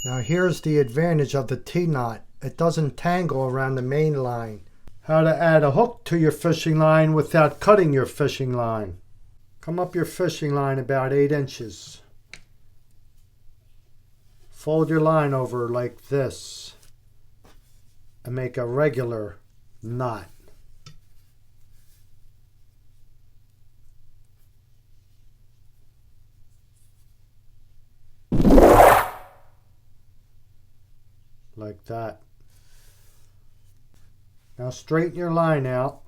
Now here's the advantage of the T-knot. It doesn't tangle around the main line. How to add a hook to your fishing line without cutting your fishing line. Come up your fishing line about 8 inches. Fold your line over like this and make a regular knot. Like that. Now straighten your line out,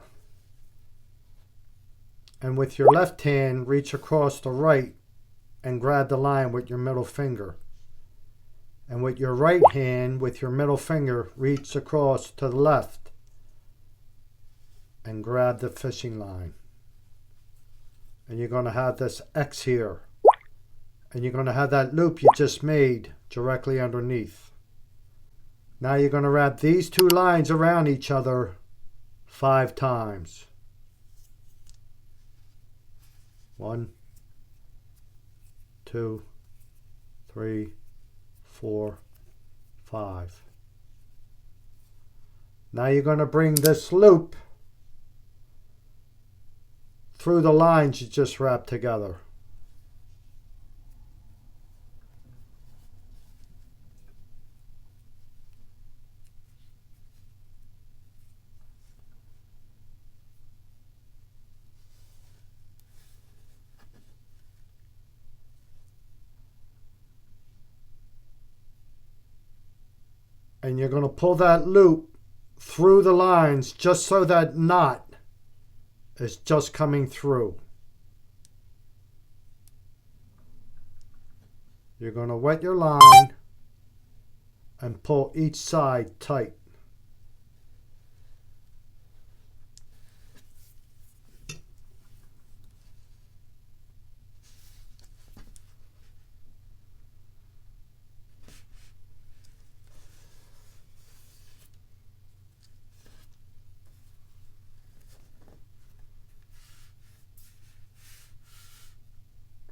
and with your left hand reach across the right and grab the line with your middle finger. And with your right hand, with your middle finger, reach across to the left and grab the fishing line. And you're going to have this X here. And you're going to have that loop you just made directly underneath. Now you're going to wrap these two lines around each other 5 times. 1, 2, 3, 4, 5. Now you're going to bring this loop through the lines you just wrapped together. And you're going to pull that loop through the lines just so that knot is just coming through. You're going to wet your line and pull each side tight.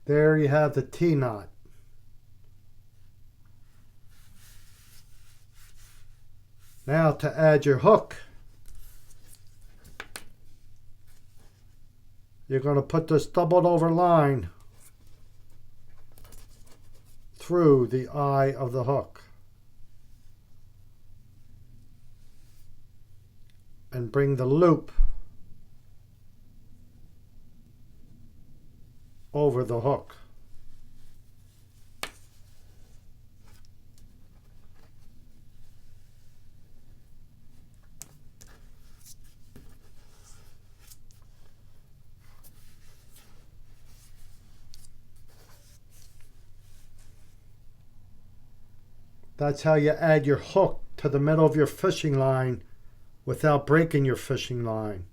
There you have the T-knot. Now to add your hook, you're going to put this doubled over line through the eye of the hook and bring the loop over the hook. That's how you add your hook to the middle of your fishing line without breaking your fishing line.